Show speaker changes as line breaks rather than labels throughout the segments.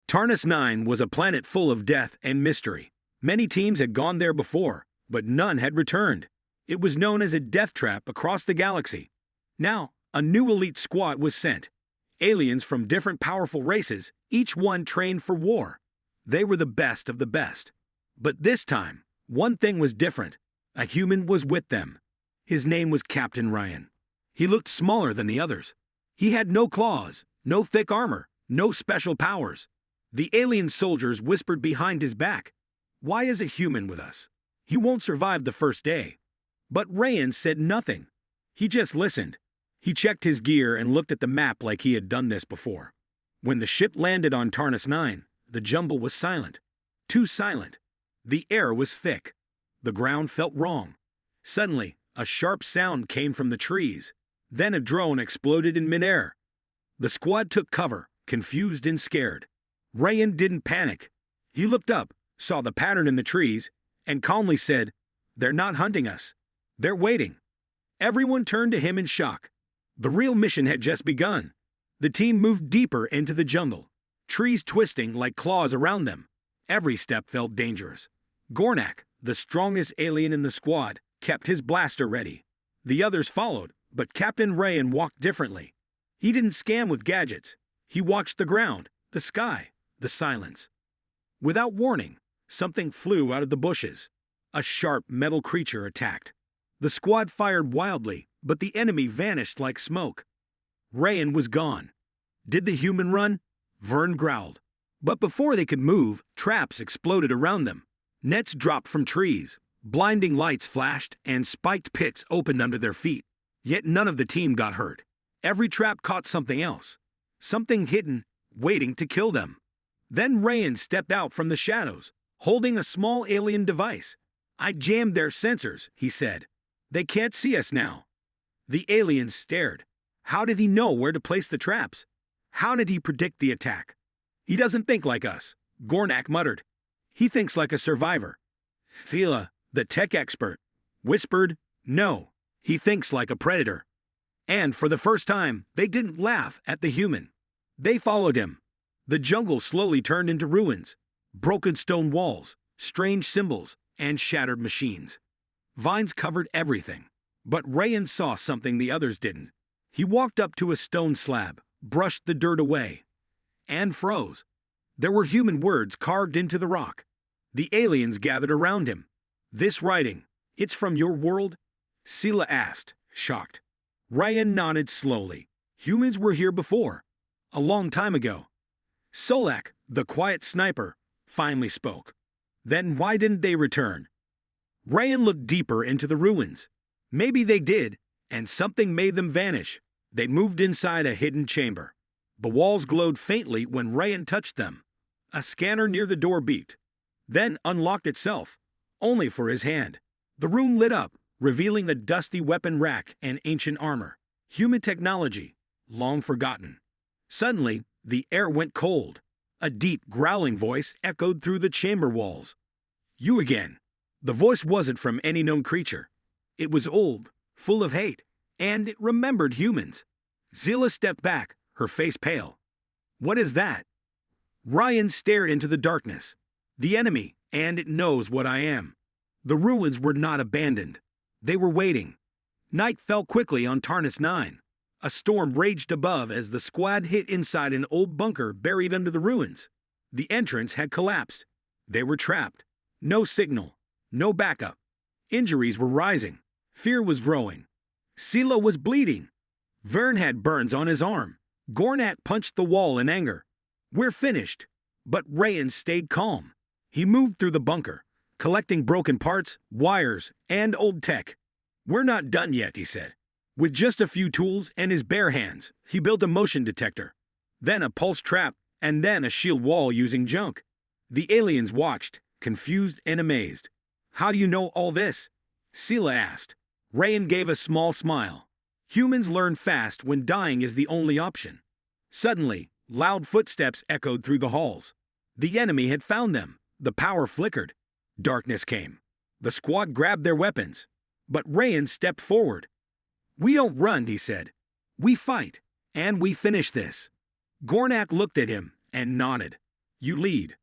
Tarnus 9 was a planet full of death and mystery. Many teams had gone there before, but none had returned. It was known as a death trap across the galaxy. Now, a new elite squad was sent. Aliens from different powerful races, each one trained for war. They were the best of the best. But this time, one thing was different. A human was with them. His name was Captain Ryan. He looked smaller than the others. He had no claws, no thick armor, no special powers. The alien soldiers whispered behind his back, "Why is a human with us? He won't survive the first day." But Ryan said nothing. He just listened. He checked his gear and looked at the map like he had done this before. When the ship landed on Tarnus 9, the jungle was silent. Too silent. The air was thick. The ground felt wrong. Suddenly, a sharp sound came from the trees. Then a drone exploded in midair. The squad took cover, confused and scared. Ryan didn't panic. He looked up, saw the pattern in the trees, and calmly said, "They're not hunting us. They're waiting." Everyone turned to him in shock. The real mission had just begun. The team moved deeper into the jungle, trees twisting like claws around them. Every step felt dangerous. Gornak, the strongest alien in the squad, kept his blaster ready. The others followed, but Captain Ryan walked differently. He didn't scan with gadgets. He watched the ground, the sky, the silence. Without warning, something flew out of the bushes. A sharp metal creature attacked. The squad fired wildly, but the enemy vanished like smoke. Ryan was gone. Did the human run? Vern growled. But before they could move, traps exploded around them. Nets dropped from trees, blinding lights flashed, and spiked pits opened under their feet. Yet none of the team got hurt. Every trap caught something else. Something hidden, waiting to kill them. Then Ryan stepped out from the shadows, holding a small alien device. "I jammed their sensors," he said. "They can't see us now." The aliens stared. How did he know where to place the traps? How did he predict the attack? "He doesn't think like us," Gornak muttered. "He thinks like a survivor." Thela, the tech expert, whispered, "No, he thinks like a predator." And for the first time, they didn't laugh at the human. They followed him. The jungle slowly turned into ruins. Broken stone walls, strange symbols, and shattered machines. Vines covered everything. But Ryan saw something the others didn't. He walked up to a stone slab, brushed the dirt away, and froze. There were human words carved into the rock. The aliens gathered around him. "This writing, it's from your world?" Sela asked, shocked. Ryan nodded slowly. "Humans were here before. A long time ago." Solak, the quiet sniper, finally spoke. "Then why didn't they return?" Ryan looked deeper into the ruins. Maybe they did, and something made them vanish. They moved inside a hidden chamber. The walls glowed faintly when Ryan touched them. A scanner near the door beeped, then unlocked itself, only for his hand. The room lit up, revealing the dusty weapon rack and ancient armor. Human technology, long forgotten. Suddenly, the air went cold. A deep, growling voice echoed through the chamber walls. "You again." The voice wasn't from any known creature. It was old, full of hate, and it remembered humans. Zila stepped back, her face pale. "What is that?" Ryan stared into the darkness. "The enemy, and it knows what I am." The ruins were not abandoned. They were waiting. Night fell quickly on Tarnus 9. A storm raged above as the squad hit inside an old bunker buried under the ruins. The entrance had collapsed. They were trapped. No signal. No backup. Injuries were rising. Fear was growing. Sela was bleeding. Vern had burns on his arm. Gornak punched the wall in anger. "We're finished." But Ryan stayed calm. He moved through the bunker, collecting broken parts, wires, and old tech. "We're not done yet," he said. With just a few tools and his bare hands, he built a motion detector, then a pulse trap, and then a shield wall using junk. The aliens watched, confused and amazed. "How do you know all this?" Sela asked. Ryan gave a small smile. "Humans learn fast when dying is the only option." Suddenly, loud footsteps echoed through the halls. The enemy had found them. The power flickered. Darkness came. The squad grabbed their weapons. But Ryan stepped forward. "We don't run," he said. "We fight, and we finish this." Gornak looked at him and nodded. You lead.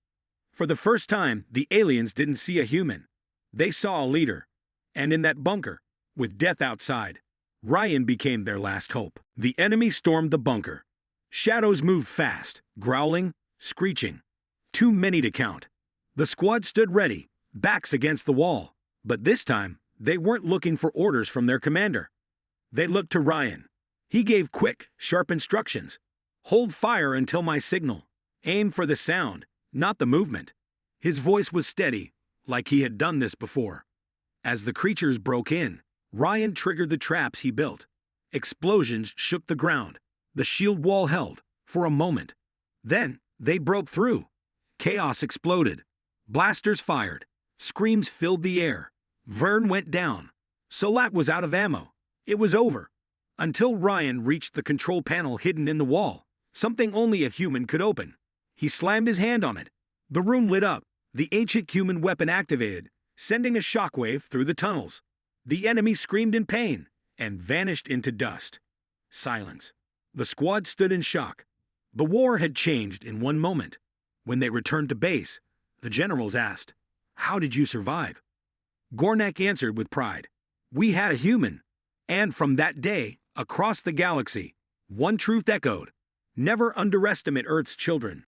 For the first time, the aliens didn't see a human. They saw a leader. And in that bunker, with death outside, Ryan became their last hope. The enemy stormed the bunker. Shadows moved fast, growling, screeching. Too many to count. The squad stood ready, backs against the wall. But this time, they weren't looking for orders from their commander. They looked to Ryan. He gave quick, sharp instructions. Hold fire until my signal. Aim for the sound, not the movement. His voice was steady, like he had done this before. As the creatures broke in, Ryan triggered the traps he built. Explosions shook the ground. The shield wall held, for a moment. Then, they broke through. Chaos exploded. Blasters fired. Screams filled the air. Vern went down. Salat was out of ammo. It was over. Until Ryan reached the control panel hidden in the wall, something only a human could open. He slammed his hand on it. The room lit up. The ancient human weapon activated, sending a shockwave through the tunnels. The enemy screamed in pain and vanished into dust. Silence. The squad stood in shock. The war had changed in one moment. When they returned to base, the generals asked, "How did you survive?" Gornak answered with pride, "We had a human." And from that day, across the galaxy, one truth echoed: never underestimate Earth's children.